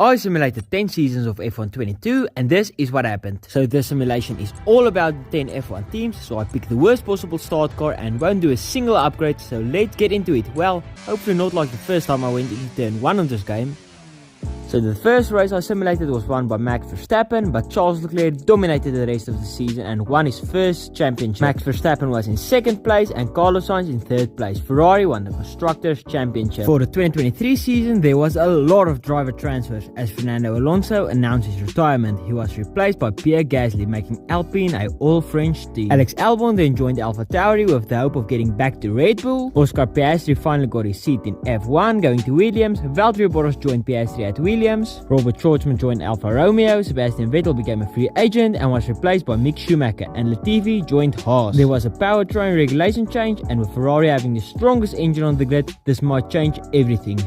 I simulated 10 seasons of F1 22 and this is what happened. So this simulation is all about the 10 F1 teams, so I picked the worst possible start car and won't do a single upgrade, so let's get into it. Well, hopefully not like the first time I went into turn 1 on this game. So the first race I simulated was won by Max Verstappen, but Charles Leclerc dominated the rest of the season and won his first championship. Max Verstappen was in second place and Carlos Sainz in third place. Ferrari won the Constructors' Championship. For the 2023 season, there was a lot of driver transfers as Fernando Alonso announced his retirement. He was replaced by Pierre Gasly, making Alpine a all-French team. Alex Albon then joined Alpha Tauri with the hope of getting back to Red Bull. Oscar Piastri finally got his seat in F1, going to Williams. Valtteri Bottas joined Piastri at Williams. Robert Shwartzman joined Alfa Romeo, Sebastian Vettel became a free agent and was replaced by Mick Schumacher, and Latifi joined Haas. There was a powertrain regulation change, and with Ferrari having the strongest engine on the grid, this might change everything.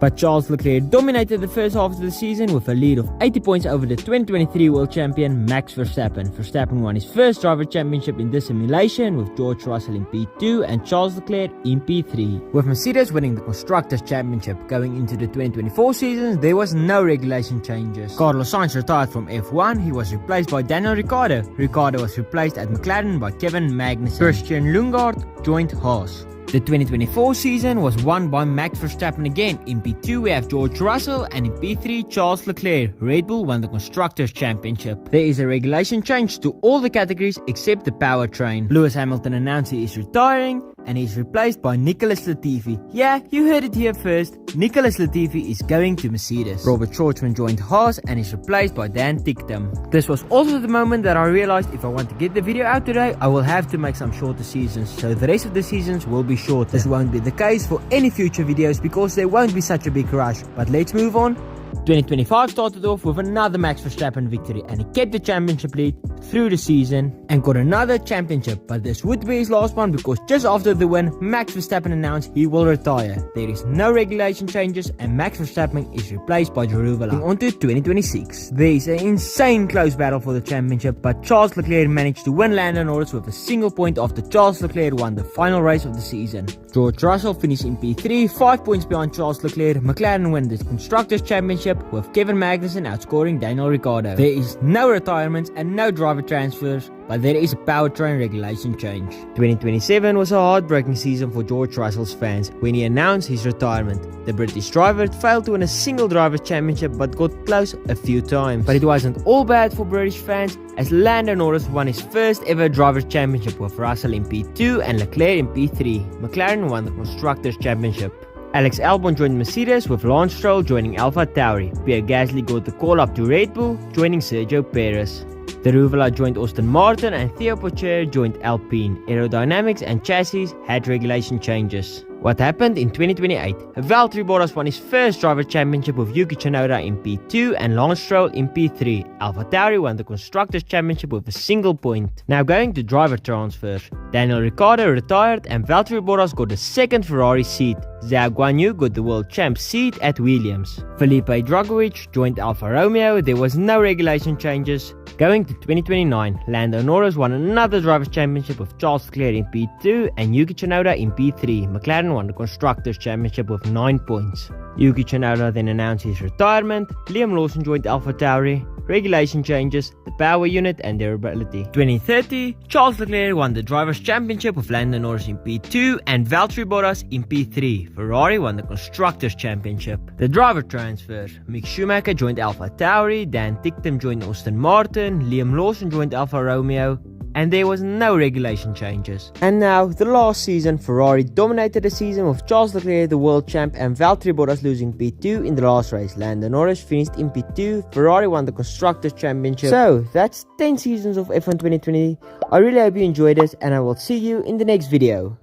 But Charles Leclerc dominated the first half of the season with a lead of 80 points over the 2023 world champion Max Verstappen. Verstappen won his first driver championship in this simulation with George Russell in P2 and Charles Leclerc in P3. With Mercedes winning the Constructors' Championship going into the 2024 season, there was no regulation changes. Carlos Sainz retired from F1, he was replaced by Daniel Ricciardo. Ricciardo was replaced at McLaren by Kevin Magnussen. Christian Lundgaard joined Haas. The 2024 season was won by Max Verstappen again. In P2 we have George Russell and in P3 Charles Leclerc. Red Bull won the Constructors' Championship. There is a regulation change to all the categories except the powertrain. Lewis Hamilton announced he is retiring and he is replaced by Nicholas Latifi. Yeah, you heard it here first. Nicholas Latifi is going to Mercedes. Robert Shwartzman joined Haas and is replaced by Dan Ticktum. This was also the moment that I realized if I want to get the video out today, I will have to make some shorter seasons, so the rest of the seasons will be shorter. This won't be the case for any future videos because there won't be such a big rush. But let's move on. 2025 started off with another Max Verstappen victory and he kept the championship lead through the season and got another championship, but this would be his last one because just after the win, Max Verstappen announced he will retire. There is no regulation changes and Max Verstappen is replaced by Drew Villa. On to 2026. There is an insane close battle for the championship, but Charles Leclerc managed to win Lando Norris with a single point after Charles Leclerc won the final race of the season. George Russell finished in P3, 5 points behind Charles Leclerc. McLaren won the Constructors' Championship with Kevin Magnussen outscoring Daniel Ricciardo. There is no retirements and no driver transfers, but there is a powertrain regulation change. 2027 was a heartbreaking season for George Russell's fans when he announced his retirement. The British driver failed to win a single driver's championship but got close a few times. But it wasn't all bad for British fans as Lando Norris won his first ever driver's championship with Russell in P2 and Leclerc in P3. McLaren won the Constructors' Championship. Alex Albon joined Mercedes with Lance Stroll joining Alpha Tauri. Pierre Gasly got the call up to Red Bull, joining Sergio Perez. Drew Villa joined Aston Martin and Theo Pourchaire joined Alpine. Aerodynamics and chassis had regulation changes. What happened in 2028? Valtteri Bottas won his first driver championship with Yuki Tsunoda in P2 and Lance Stroll in P3. Alpha Tauri won the Constructors' Championship with a single point. Now going to driver transfers. Daniel Ricciardo retired and Valtteri Bottas got the second Ferrari seat. Zhou Guanyu got the world champ seat at Williams. Felipe Drugovich joined Alfa Romeo. There was no regulation changes. Going to 2029, Lando Norris won another driver's championship with Charles Leclerc in P2 and Yuki Tsunoda in P3. McLaren won the Constructors' Championship with 9 points. Yuki Tsunoda then announced his retirement. Liam Lawson joined Alpha Tauri. Regulation changes, the power unit and durability. 2030, Charles Leclerc won the Drivers' Championship with Lando Norris in P2 and Valtteri Bottas in P3. Ferrari won the Constructors' Championship. The driver transfers. Mick Schumacher joined Alpha Tauri, Dan Ticktum joined Aston Martin, Liam Lawson joined Alfa Romeo, and there was no regulation changes. And now, the last season, Ferrari dominated the season with Charles Leclerc the world champ and Valtteri Bottas losing P2 in the last race. Lando Norris finished in P2, Ferrari won the Constructors' Championship. So, that's 10 seasons of F1 2020. I really hope you enjoyed it and I will see you in the next video.